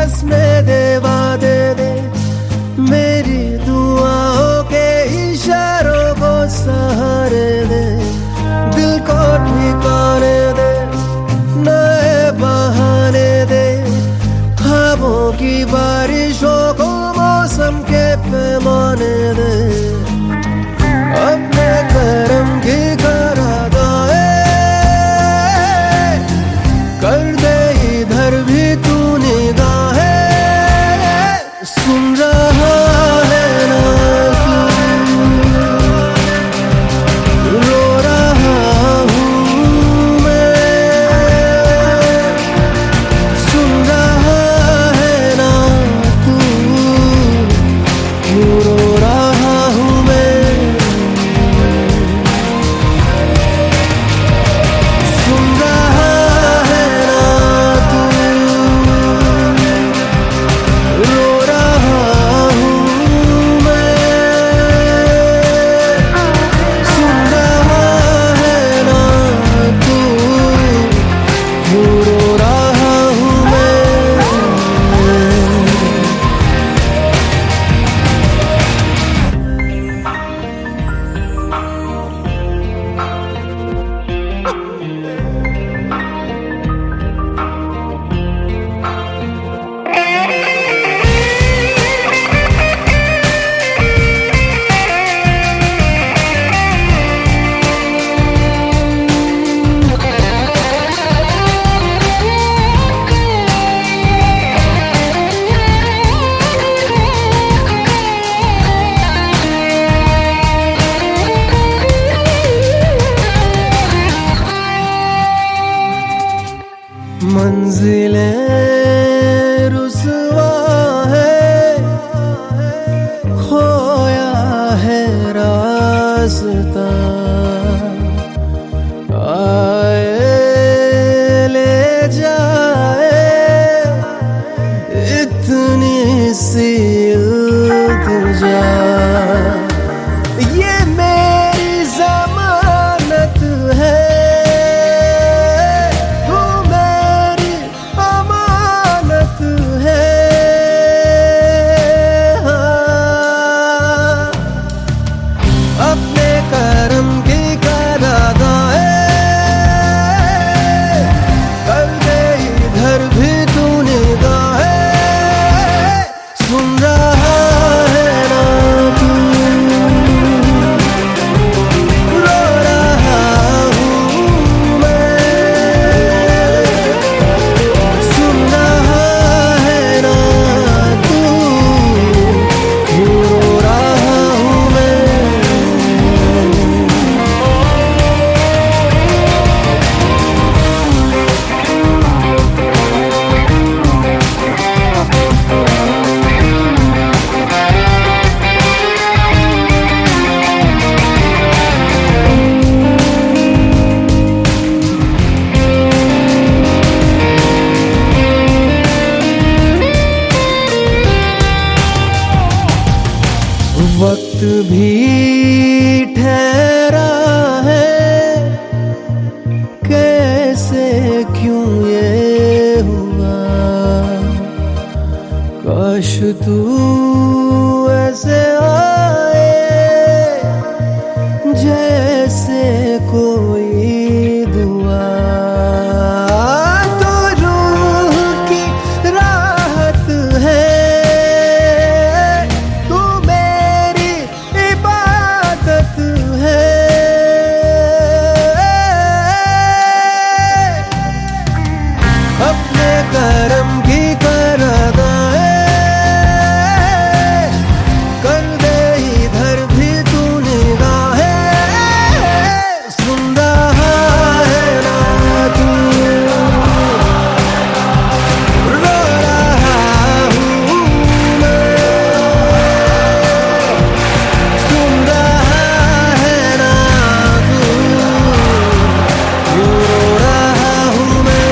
कसमें दे वादे दे, मेरी दुआओं के इशारों को सहारे दे, दिल को ठिकाने दे, नए बहाने दे, ख्वाबों की बारिशों को मौसम के पैमाने दे, अपने करम की करादाए कर दे इधर भी तू निगाहें, सुन रहा है ना तू, रो रहा हूँ मैं, सुन रहा है ना तू, क्यों रो रहा हूँ मैं, सुन रहा है ना तू, रो रहा हूँ मैं, सुन रहा है ना तू, क्यों रो रहा हूँ मैं। मंजिलें रुसवा है, खोया है रास्ता, आए ले जाए इतनी सी इल्तिजा, ये मेरी जमानत है, अपने करम की करादाए कर दे इधर भी तू निगाहें, सुन रहा है ना तू, रो रहा हूँ मैं, सुन रहा है ना तू, क्यों रो रहा हूँ मैं। वक्त भी ठहरा है, कैसे क्यों ये हुआ, काश तू ऐसे आए जैसे कोई दुआ, तो रूह की राहत है, अपने करम की करादाए कर दे इधर भी तू निगाहें, सुन रहा है ना तू, रो रहा हूँ मैं, सुन रहा है ना तू, क्यों रो रहा हूँ मैं।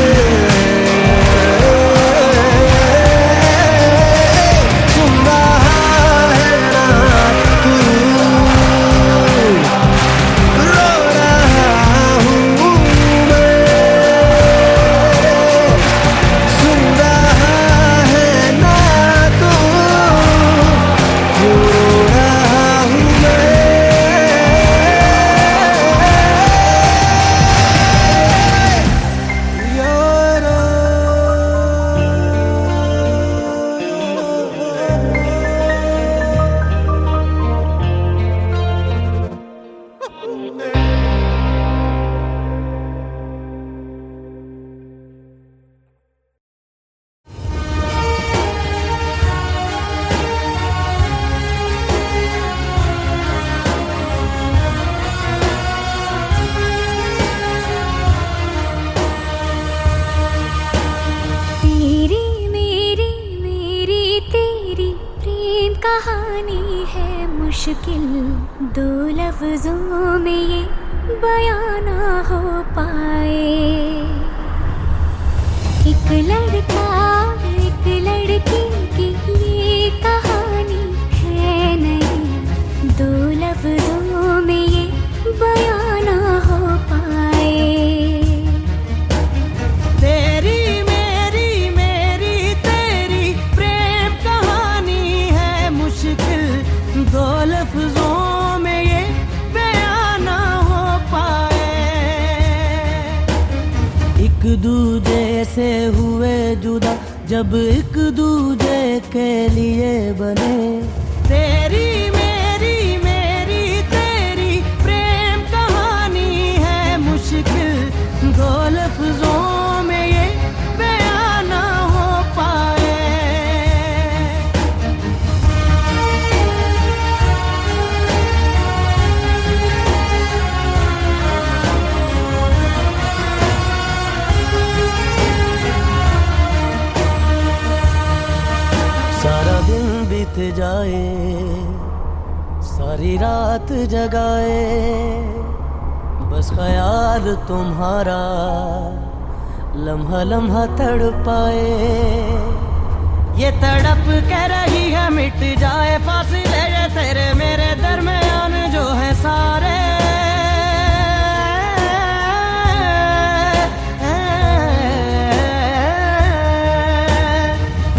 मुश्किल दो लफ्जों में ये बयां ना हो पाए। एक लड़का एक लड़की की ये कहानी है नहीं, दो लफ्जों में ये बयां ना हो पाए। तेरी मेरी मेरी तेरी प्रेम कहानी है मुश्किल, दो लफ्जों में ये बयां ना हो पाए। एक दूजे से हुए जुदा जब एक दूजे के लिए बने। तेरी मेरी मेरी तेरी प्रेम कहानी है मुश्किल, दो लफ्जों में ये बयां ना हो पाए। सारा दिन बीत जाए, सारी रात जगाए, बस ख्याल तुम्हारा लम्हा लम्हा तड़पाए। ये तड़प के रही है मिट जाए फासले ये तेरे मेरे दरमियान जो है सारे।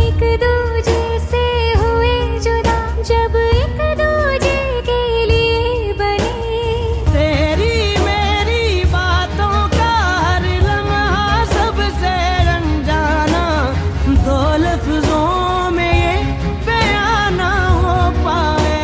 एक दूजे से हुए जुदा जब एक दूजे के लिए बने। तेरी मेरी बातों का हर लम्हा सबसे अनजाना, दो लफ्जों में ये बयां ना हो पाए।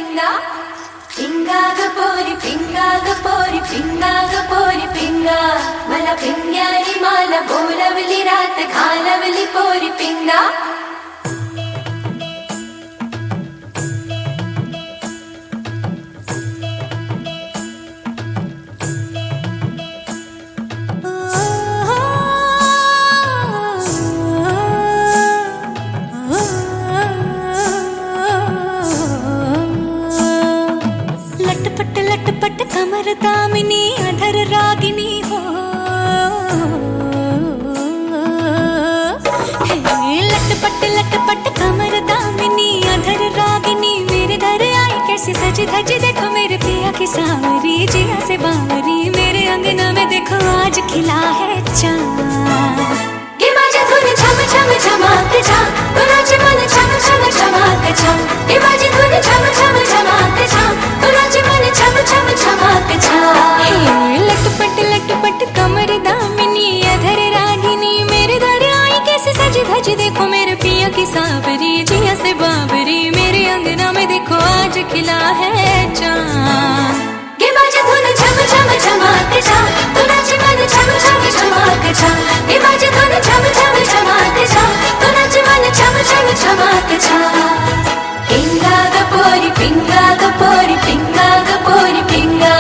पिंगा पिंगाग पोरी पिंगाग पोरी पिंगा मला पिंग्यानी मला बोलवली रात घालवली पोरी पिंगा लटपट कमर दामिनी अधर रागिनी हो लटपट कमर दामिनी अधर रागिनी मेरे दर आई कैसी सजी धजी देखो मेरे पिया की सावरी जिया से बावरी मेरे अंगना में देखो आज खिला है चाँद ये बाजे धुन छम छम छमाक छा तो नाचे मन छम छम छमाक छा ये बाजे धुन छम छम छमाक छा तो नाचे मन छम छम छमाक छा लटपट कमर दामिनी अधर रागिनी मेरे दर आई कैसे सजी धजी देखो मेरे पिया की सावरी जिया से बावरी मेरे अंगना में देखो आज खिला है चाँद ये बाजे धुन छम छम छमाक छा तो नाचे मन छम छम छमाक छा ये बाजे धुन छम छम छमाक छा तो नाचे मन छम छम छमाक छा पिंगाग पोरी पिंगाग पोरी पिंगाग पोरी पिंगा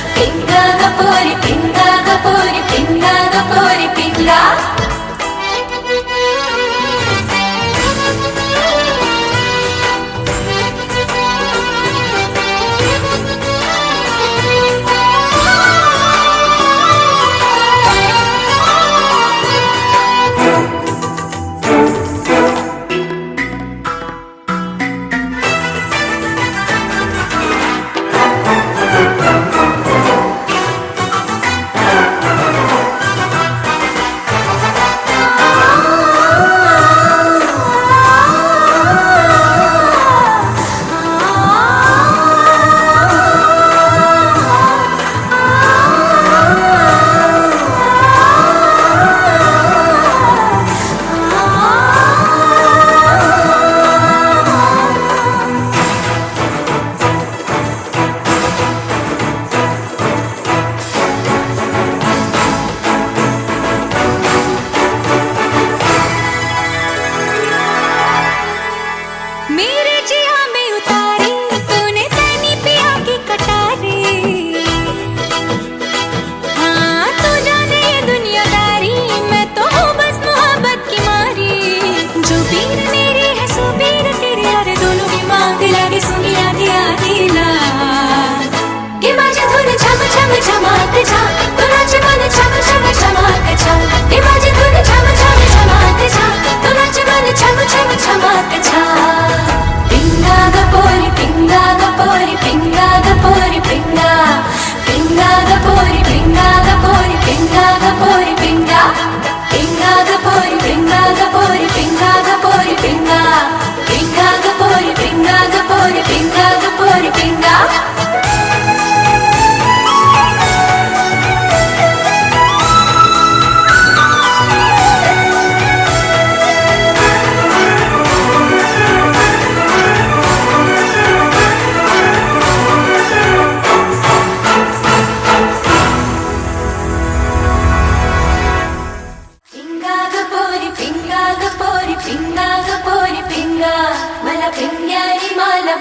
पिंगाग पोरी पिंगाग पोरी पिंगाग पोरी पिंगा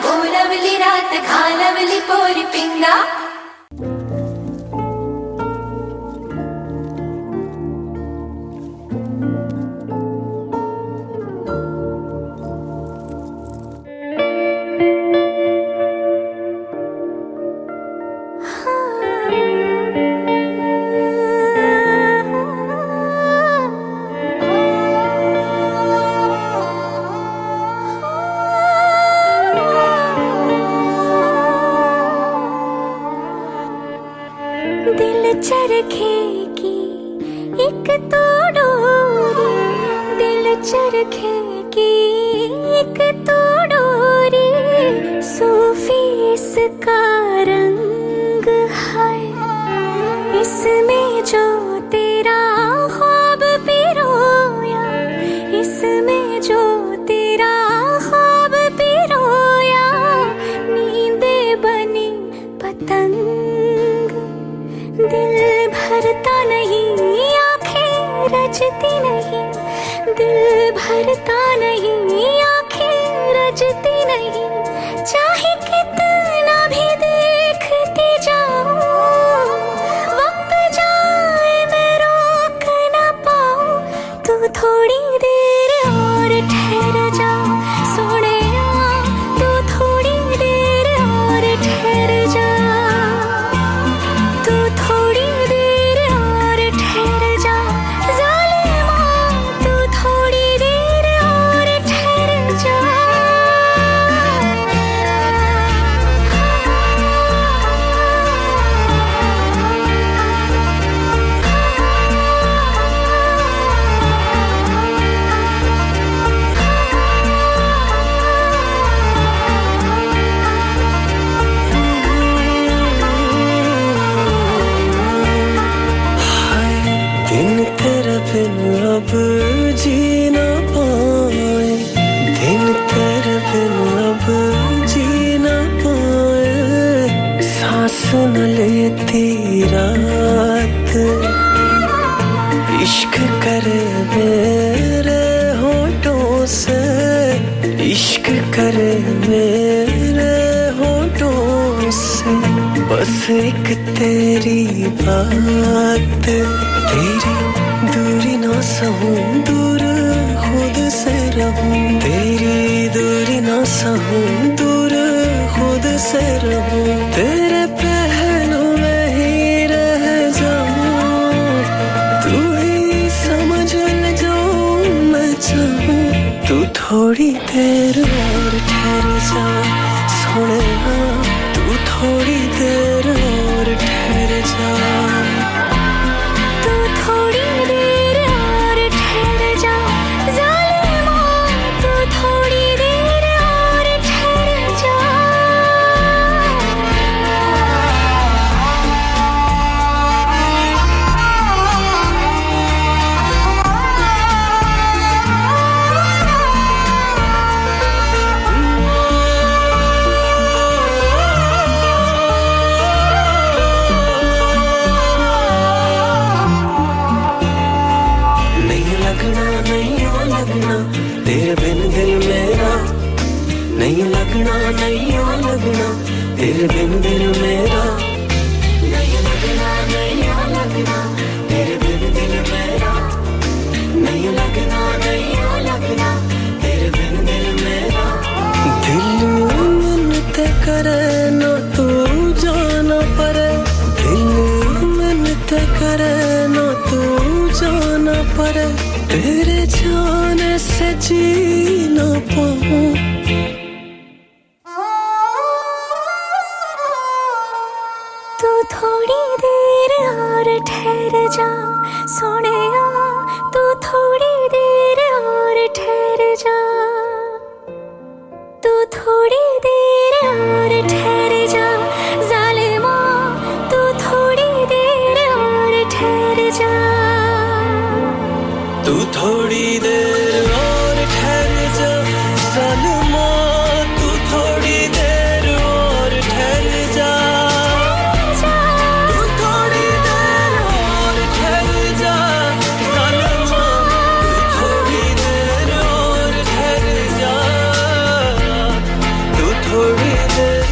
बोलवली रात घालवली पोरी पिंगा दिल चरखे की एक तो डोरी, दिल चरखे की एक तो डोरी, सूफी इसका रंग है, इसमें जो तेरा ख्वाब पिरोया, इसमें जो तेरा ख्वाब पिरोया, नींद दिल भरता नहीं, आंखें रजती नहीं, चाहे कितना भी देखती जाऊं, वक्त जाए मैं रोक ना पाऊं। तू थोड़ी देर और ठहर जा सोनिया, तू थोड़ी देर और ठहर जा, तू थोड़ी देर और ठहर जा ज़ालिमा, तू थोड़ी देर और ठहर जा। दिन तेरे बिन अब जी ना पाए, दिन तेरे बिन अब जी ना पाए, सांस न लेती रात, इश्क करे मेरे होठों से, इश्क करे मेरे होठों से, बस एक तेरी बात, तेरी दूरी ना सहूं, दूर खुद से रहूं, तेरी दूरी ना सहूं, दूर खुद से रहूं, तेरे पहलू में ही रह जाऊं, तू ही समझ ले जो मैं चाहूं। तू थोड़ी देर और ठहर जा सोनिया, तू थोड़ी देर और ठहर जा, तू थोड़ी देर और ठहर जा ज़ालिमा, तू थोड़ी देर और ठहर जा। नहीं लगना नहीं ओ लगना तेरे बिन दिल मेरा, नहीं लगना नहीं ओ लगना तेरे बिन दिल मेरा, नहीं लगना नहीं ओ लगना तेरे बिन दिल मेरा, नहीं लगना नहीं ओ लगना तेरे बिन दिल मेरा। दिल मिन्नत करे ना तू जाना पड़े, दिल मिन्नत करे ना तू जाना पड़े, तेरे जाने से जी ना पाऊं। तू थोड़ी देर और ठहर जा सोनिया, तू थोड़ी देर और ठहर जा, तू थोड़ी देर और ठहर जा ज़ालिमा, तू थोड़ी देर और ठहर जा, तू थोड़ी देर और ठहर जा ज़ालिमा, तू थोड़ी देर और ठहर जा, तू थोड़ी देर और ठहर जा ज़ालिमा, तू थोड़ी देर और ठहर जा, तू थोड़ी देर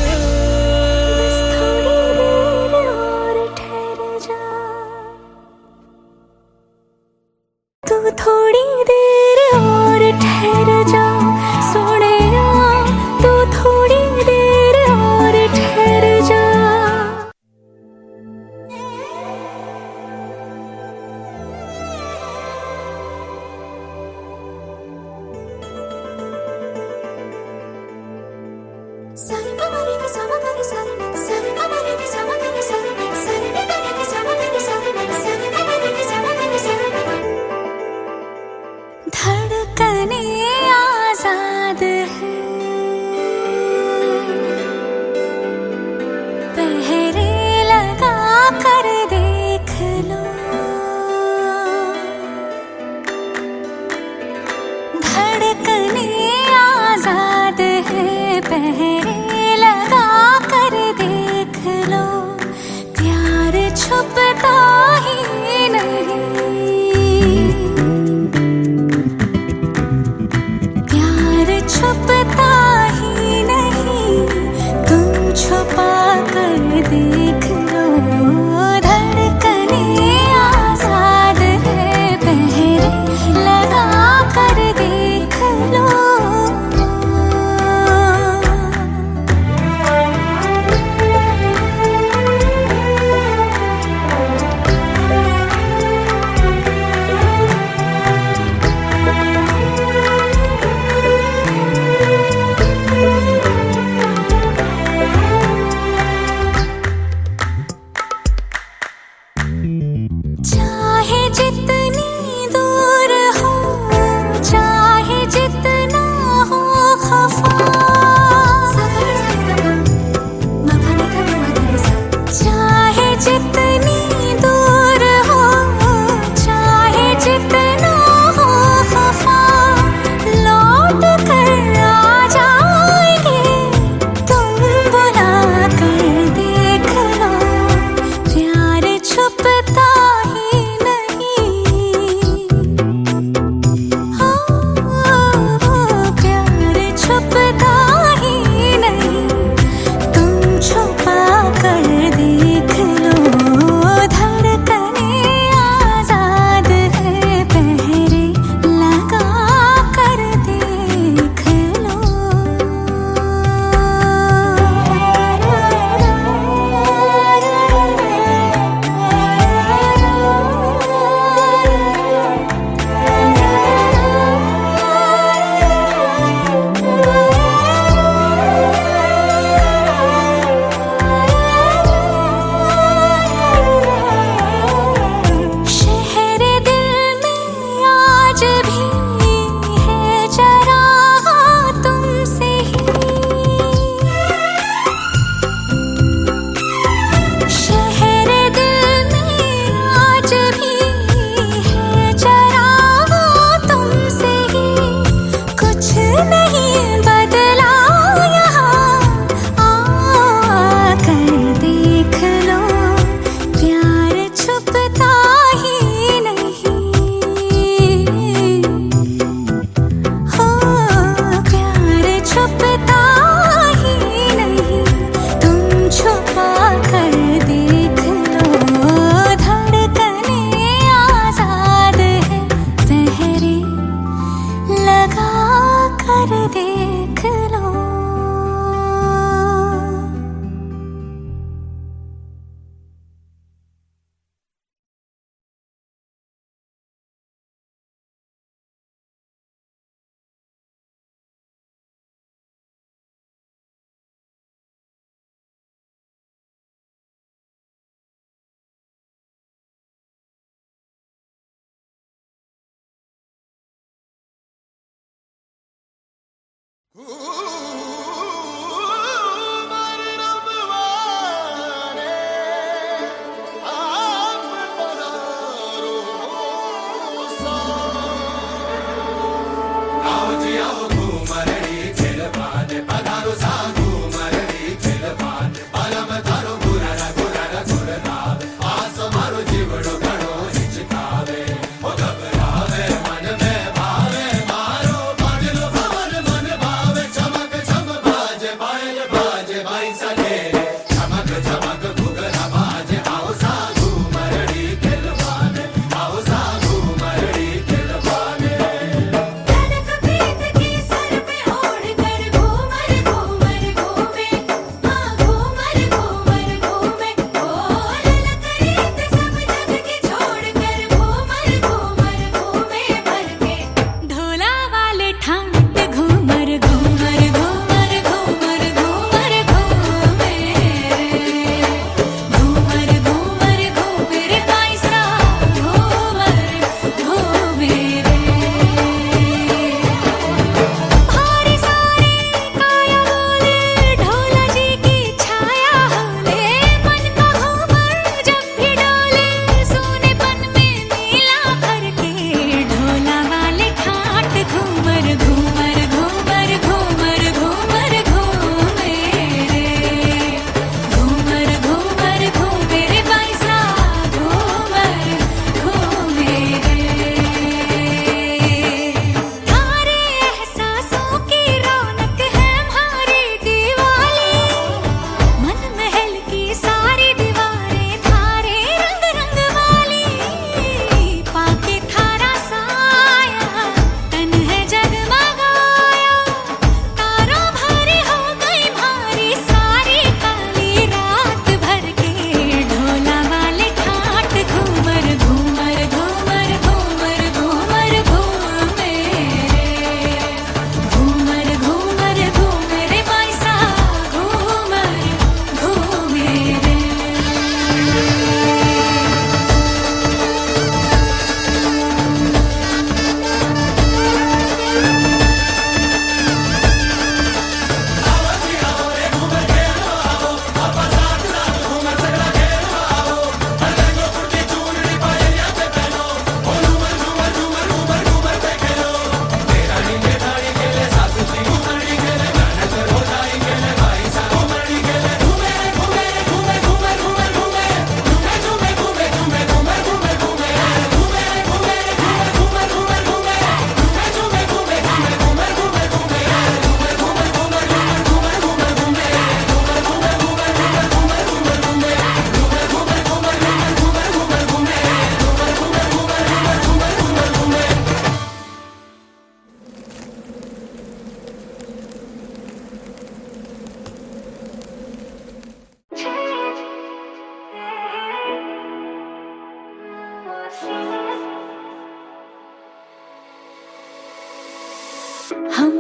और ठहर जा, तू थोड़ी देर और ठहर जा सोनिया, तू थोड़ी देर और ठहर जा। सारे पमारे के सामा करे सारे, सारे पमारे के सामा करे सारे, सारे पमारे के सामा करे सारे, सारे पमारे के सामा करे सारे। धड़कने आजाद है, पहरे लगा कर देख लो, धड़कने आजाद है, पहरे लगा कर दे देख लो, धड़कने आजाद है, पहरे लगा कर देख लो। चाहे जितनी दूर हो, चाहे जितना हो खफा, चाहे जितनी दूर हो, चाहे जितना हो खफा, लौट कर आ जाएंगे तुम बुला कर देख लो। प्यार छुपता ही नहीं, हो प्यार छुपता ही नहीं, तुम छुपा कर देख लो, धड़कने आजाद है, पहरे लगा कर देख लो। शहर दिल में आज भी है जरा तुमसे ही, शहर दिल में आज भी है जरा तुमसे ही, कुछ नहीं बदला यहाँ आकर देख लो। प्यार छुपता ही नहीं, हो प्यार छुपता ही नहीं, तुम छुपा कर देख लो, धड़कने आजाद है, पहरे लगा कर देख लो। घूमर घूमर घूमर घूमर घूमर घूमे।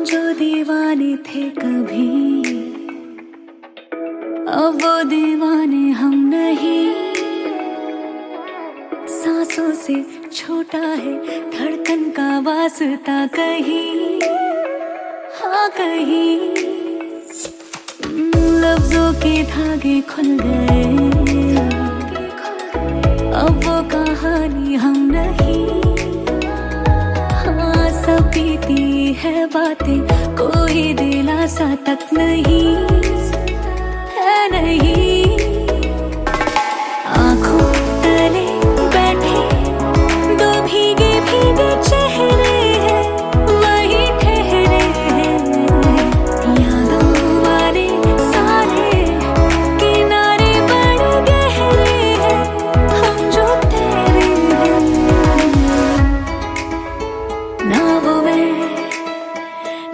जो दीवाने थे कभी, अब वो दीवाने हम नहीं। सांसों से छोटा है धड़कन का वास्ता कहीं, हाँ कहीं। लफ्जों के धागे खुल गए, अब वो कहानी हम नहीं। हाँ सब बीती है बातें, कोई दिलासा तक नहीं है, नहीं। आँखों तले बैठे दो भीगे भीगे चेहरे हैं, वही ठहरे हैं। यादों वाले सारे किनारे बड़े गहरे हैं, हम जो तेरे हैं। ना वो मैं,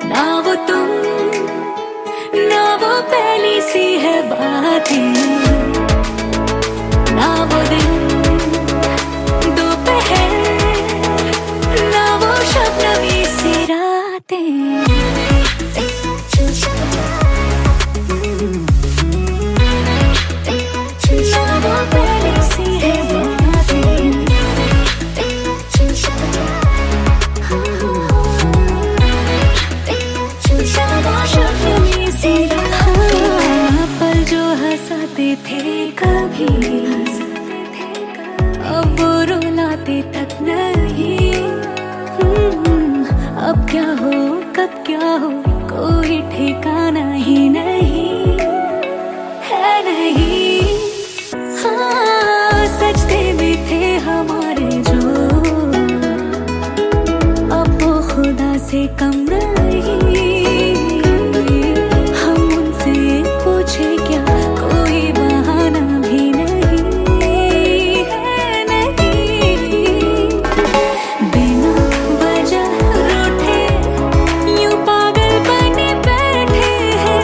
ना वो तुम, ना वो पहली सी है बातें। ना वो दिन दोपहर, ना वो शबनमी सी रातें। ना वो पहली सी है बातें। ना वो शबनमी सी रातें। पल जो हंसाते थे कभी, अब वो रुलाते तक नहीं। अब क्या हो कब क्या हो कोई ठिकाना ही नहीं है, नहीं। हाँ सजदे भी थे हमारे जो, अब वो खुदा से कम नहीं। हम उनसे पूछे क्या, कोई बहाना भी नहीं है, नहीं। बिना वजह रूठे यूं पागल बने बैठे हैं,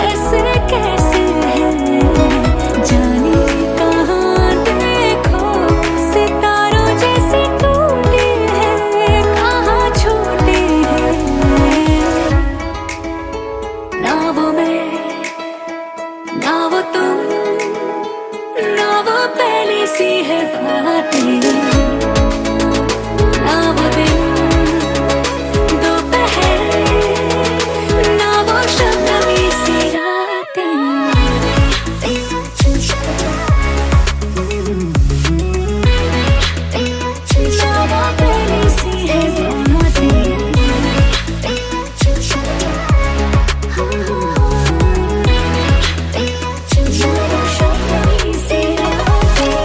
ऐसे कैसे हैं। जाने कहाँ देखो सितारों जैसे टूटे हैं, कहाँ छूटे हैं। ना वो मैं, ना वो तुम, ना वो पहली सी है बातें। ना वो दिन दोपहर, ना वो शबनमी सी रातें। ना वो पहली सी है बातें। ना वो शबनमी सी रातें।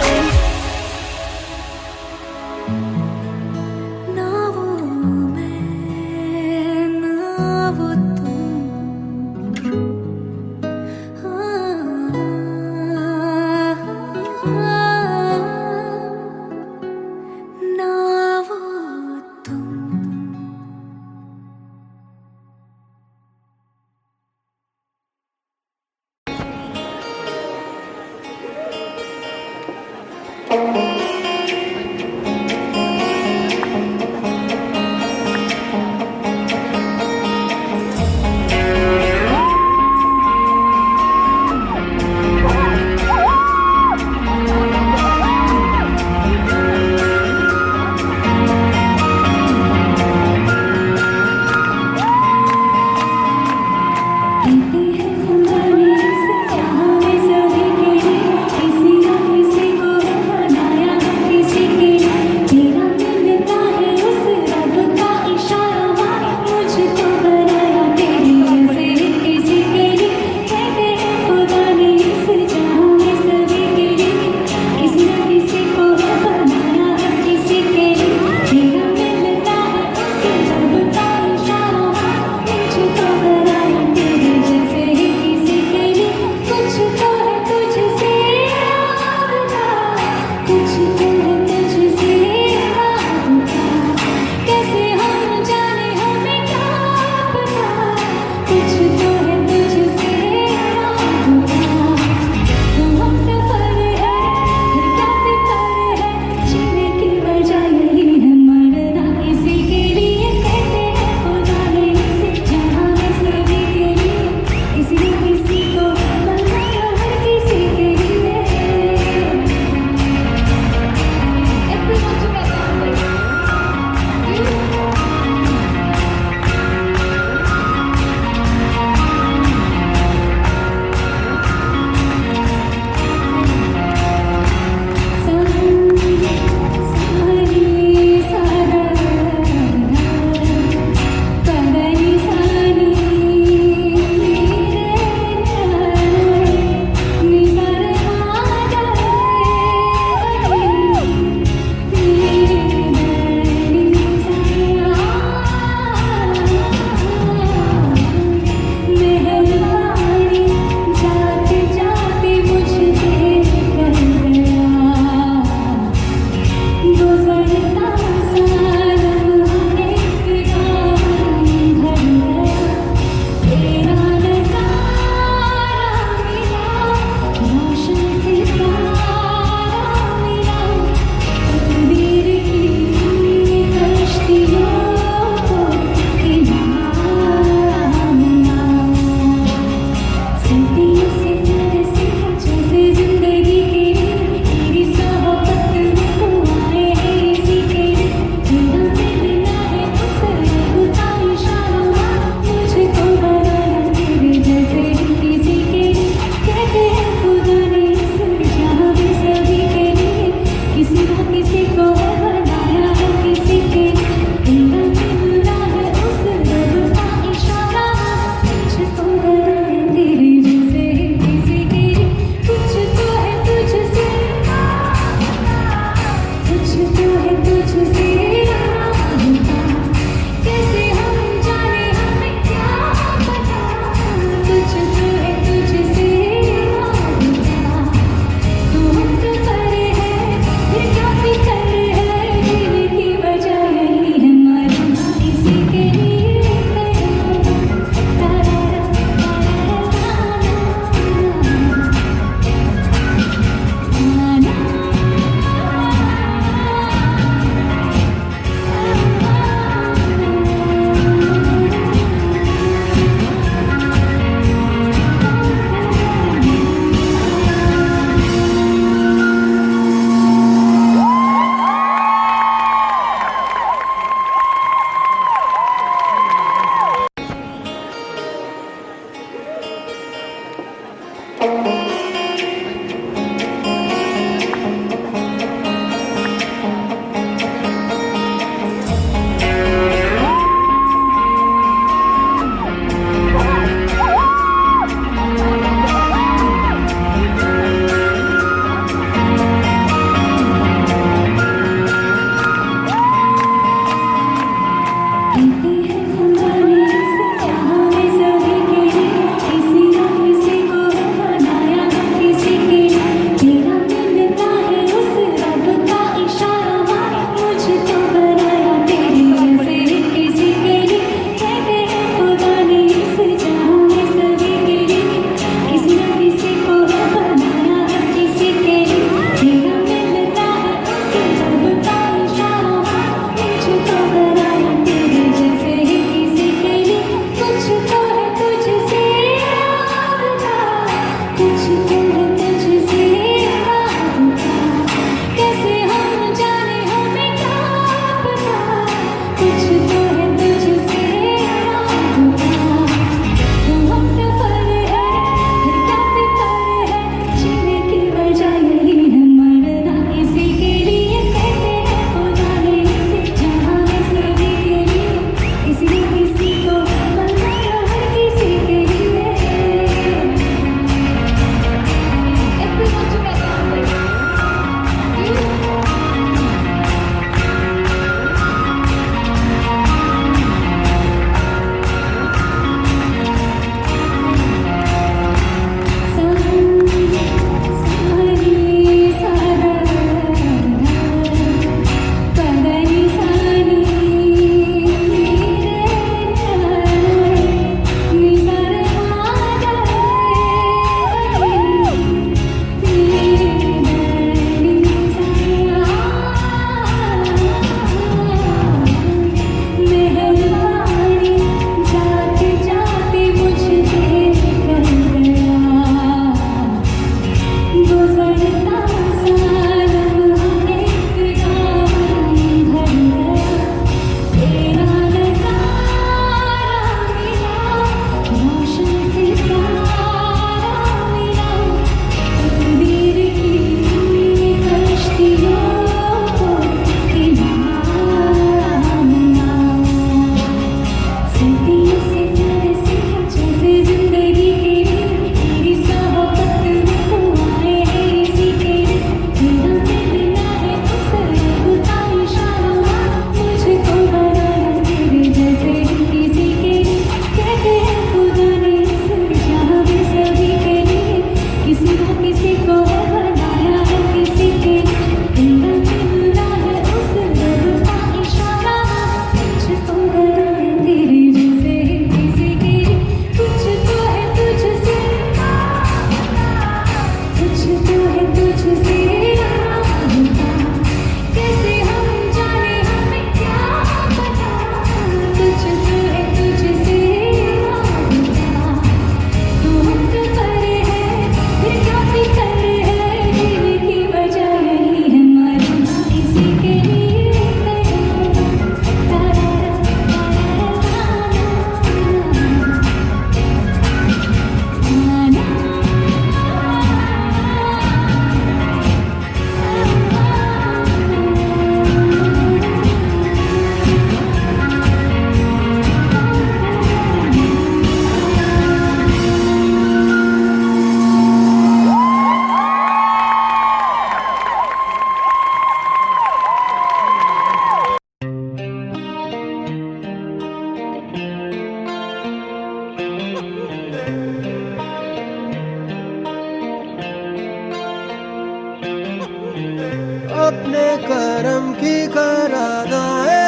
अपने करम की करादाए।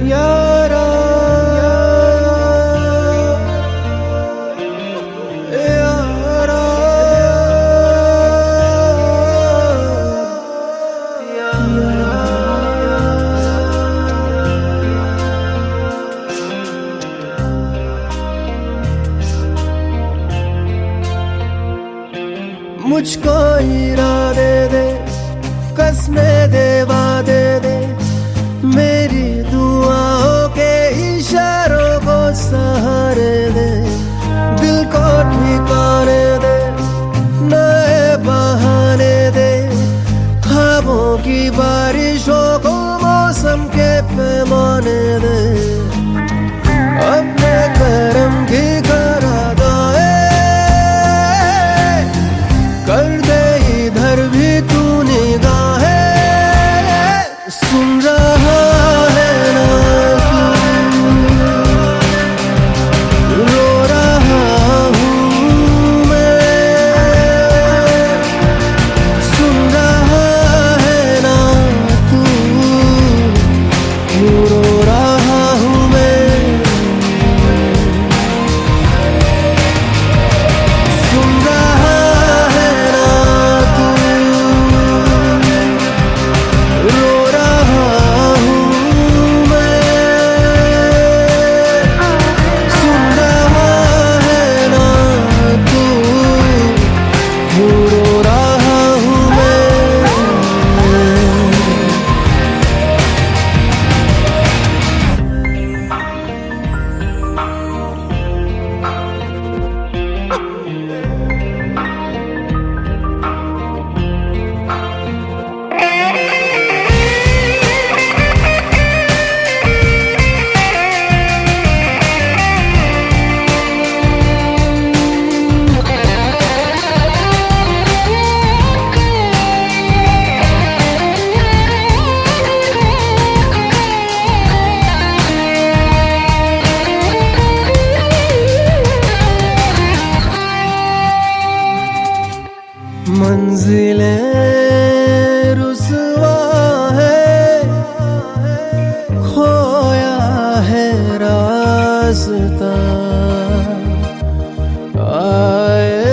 यारा यारा मुझको इरादे दे, कसमें दे, वादे दे, मेरी दुआओं के इशारों को सहारे दे, दिल को ठिकाने दे, नए बहाने दे, ख्वाबों की बारिशों को मौसम के पैमाने दे, अपने करम की करादाए कर दे इधर भी तू निगाहें। सुन रहा है ना तू, रो रहा हूँ मैं। सुन रहा है ना तू, क्यों रो रहा हूँ मैं। सुन रहा है ना तू, रो रहा हूँ मैं। सुन रहा है ना तू, क्यों रो रहा हूँ मैं। मंजिलें रुसवा है, खोया है रास्ता, आए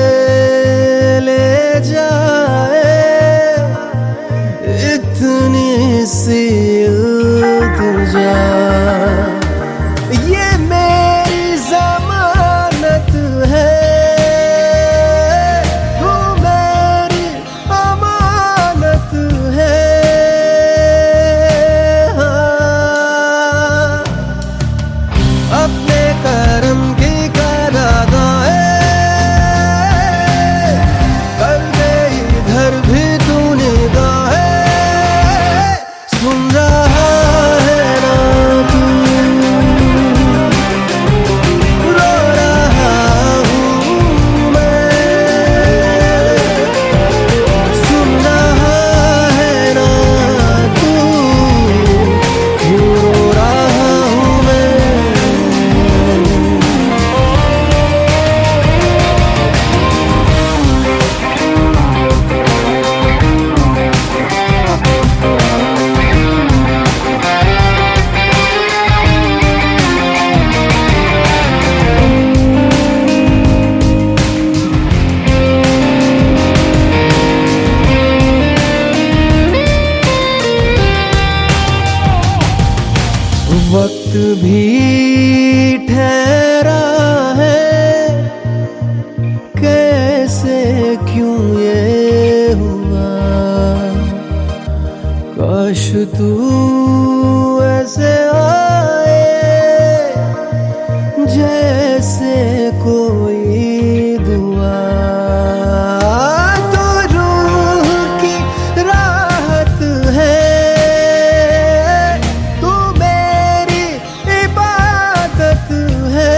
ले जाए इतनी सी इल्तिजा। ये मेरी जमानत है, तू मेरी अमानत है। हाँ, अपने करम की करादाए कर दे इधर भी तू निगाहें। सुन रहा है ना तू, रो रहा हूँ मैं। सुन रहा है ना तू, क्यों रो रहा हूँ मैं। वक्त भी ठहरा है, कैसे क्यों ये हुआ। काश तू ऐसे आए जैसे कोई दुआ। तो रूह की राहत है, तू मेरी इबादत है।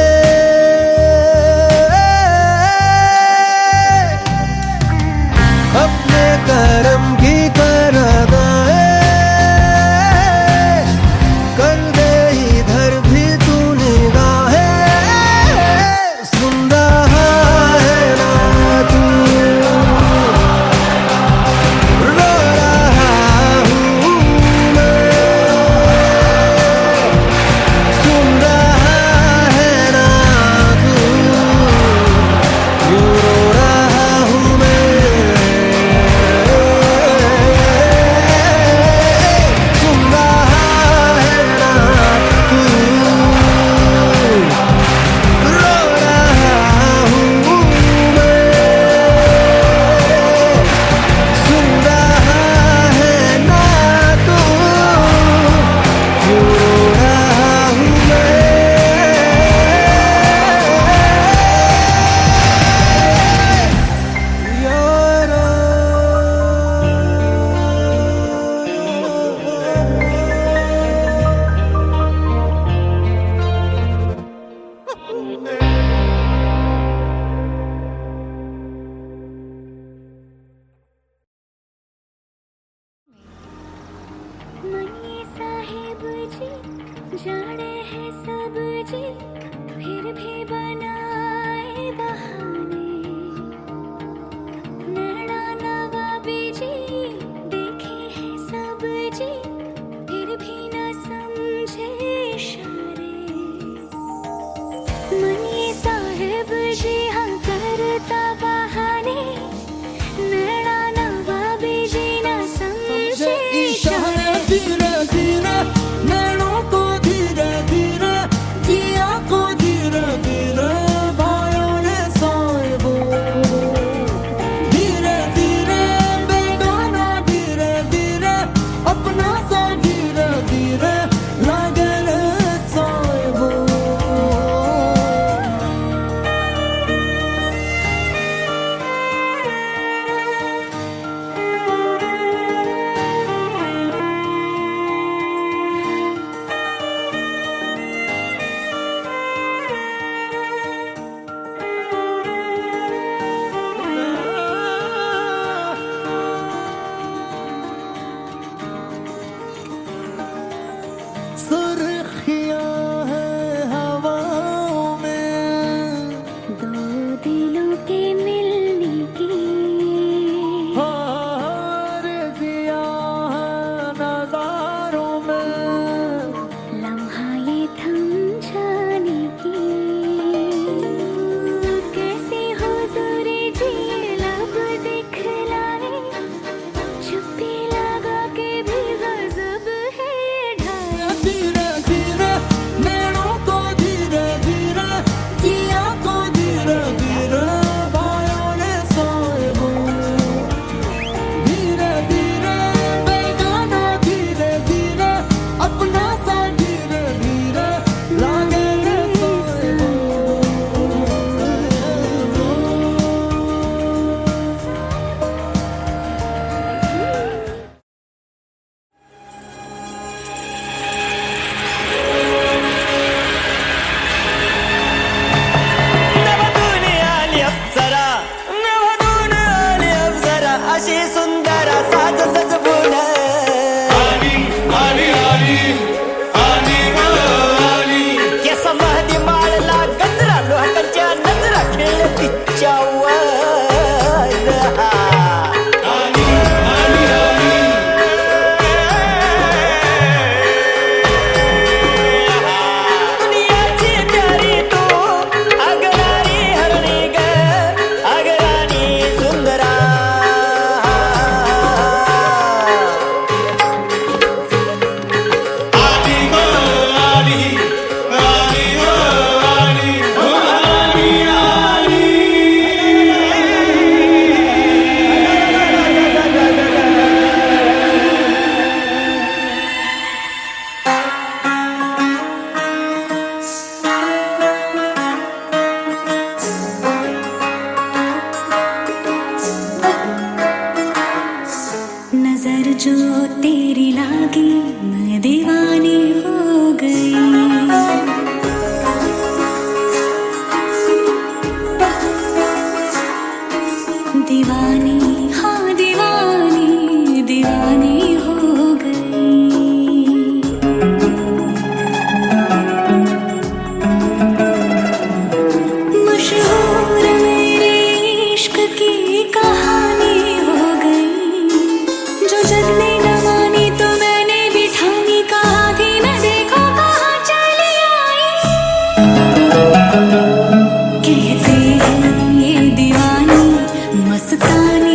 मनी साहिब जी जाने हैं सब जी, फिर भी बनाए बहाने। नैना नवाबी जी देखे हैं सब जी, फिर भी न समझे इशारे। मनी साहिब जी हाँ करता बहाने, नैना नवाबी जी न समझे इशारे। धीरे धीरे नैनों को धीरे धीरे, जिया को धीरे धीरे भाइयों ने साहिबो। धीरे धीरे बेगाना धीरे धीरे, अपना सा धीरे धीरे लागे रे साहिबो। सुर्खियां हैं हवाओं में, दो दिलों के मिलने की हारजिया है नजारों में, लम्हा ये थम जाने की। कैसी हुजूरी जी लब दिखलाए, चुप्पी लगा के भी गजब है ढाई। धीरे धीरे नैनों को धीरे धीरे, जिया को धीरे धीरे भाइयों ने साहिबो। धीरे धीरे बेगाना धीरे धीरे, अपना सा धीरे धीरे लागे रे अशी सुंदर साज सजवून केस महदी माळला गजरा, लोहांच्या नजरा खेळ तिच्यावर। दुनियाची प्यारी तू अगराणी हरणी ग, अगराणी सुंदरा। नजर जो तेरी लागी मैं दीवानी हो गई। दीवानी हाँ दीवानी दीवानी हो गई। मशहूर मेरे इश्क की कहानी हो गई, जो जग ने न मानी तो मैंने भी ठानी। कहा थी मैं देखो कहाँ चली आई। कहते हैं ये दीवानी मस्तानी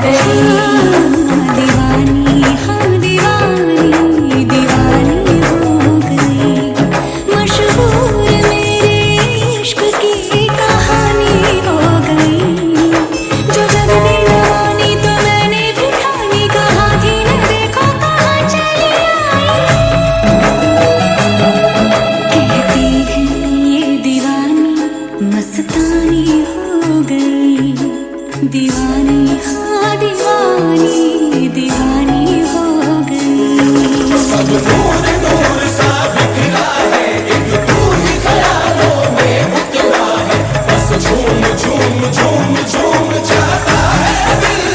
गई। दीवानी हाँ दीवानी दीवानी हो गई। मशहूर मेरे इश्क की कहानी हो गई। जो जब दिल आनी तो मैंने भी ठानी, कहा थी न देखो कहाँ चली आई। कहती है ये दीवानी मस्तानी हो गई। दीवानी हाँ दीवानी दीवानी हो गई। सब नूर नूर सा बिखरा है, एक तू ही ख्यालों में उतरा है। बस झूम झूम झूम झूम जाता है दिल।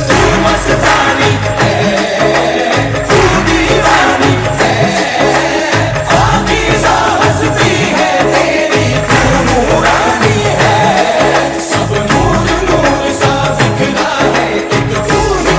तू मस्तानी है, तू दीवानी है, पाकीज़ा हस्ती है तेरी, तू नूरानी है। सब नूर नूर सा बिखरा है, एक तू ही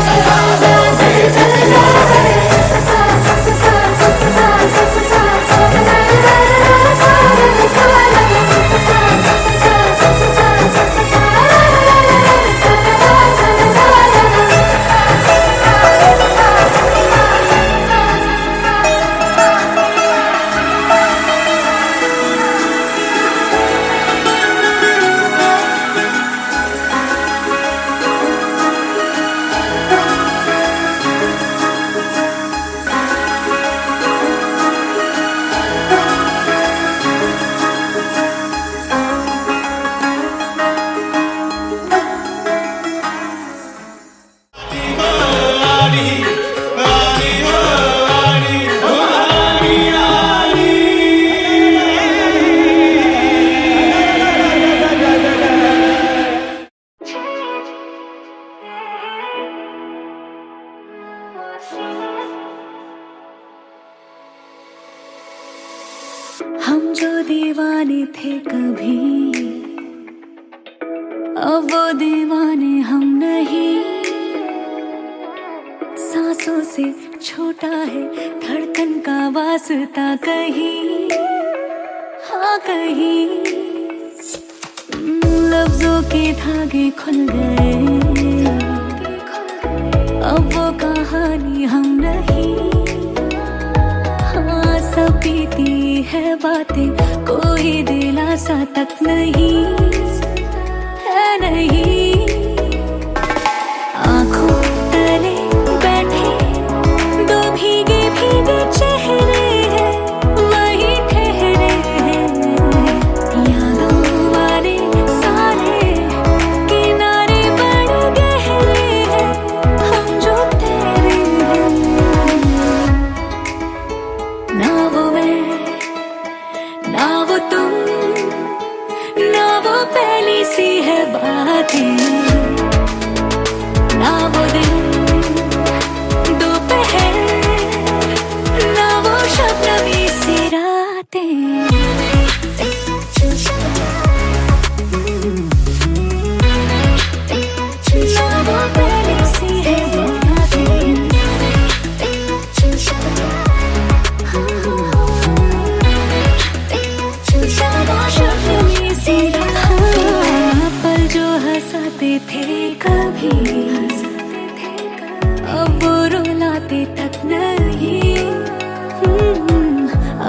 हम जो दीवाने थे कभी, अब वो दीवाने हम नहीं। सांसों से छोटा है धड़कन का वास्ता कहीं, हाँ कहीं। लफ्जों के धागे खुल गए, अब वो कहानी हम नहीं। हाँ सब बीती है बातें, कोई दिलासा तक नहीं है नहीं। आँखों तले बैठे दो भीगे भीगे चेहरे हैं, वही ठहरे हैं। यादों वाले सारे किनारे बड़े गहरे हैं, हम जो तेरे हैं। ना वो मैं ना वो तुम, ना वो पहली सी है बातें। ना वो दिन दोपहर, ना वो शबनमी सी रातें। ना वो पहली सी है बातें। पल जो हंसाते थे कभी, अब वो रुलाते तक नहीं।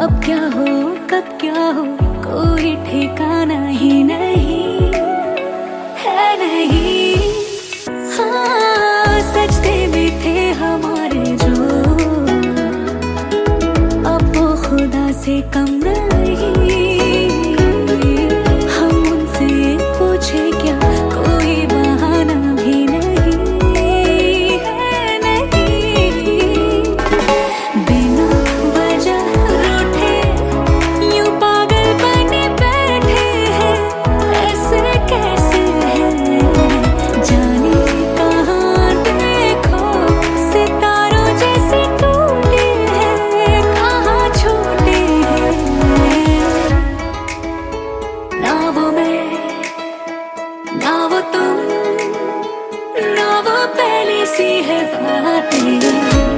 अब क्या हो कब क्या हो कोई ठिकाना ही नहीं है नहीं। हाँ सजदे भी थे हमारे जो, अब वो खुदा से कम नहीं। हम उनसे पूछे क्या, कोई बहाना भी नहीं है नहीं। बिना वजह रूठे यूं पागल बने बैठे हैं, ऐसे कैसे है जाने कहाँ देखो। सितारों जैसे टूटे हैं, कहाँ छूटे हैं। ना वो मैं ना वो तुम, ना वो पहली सी है बातें।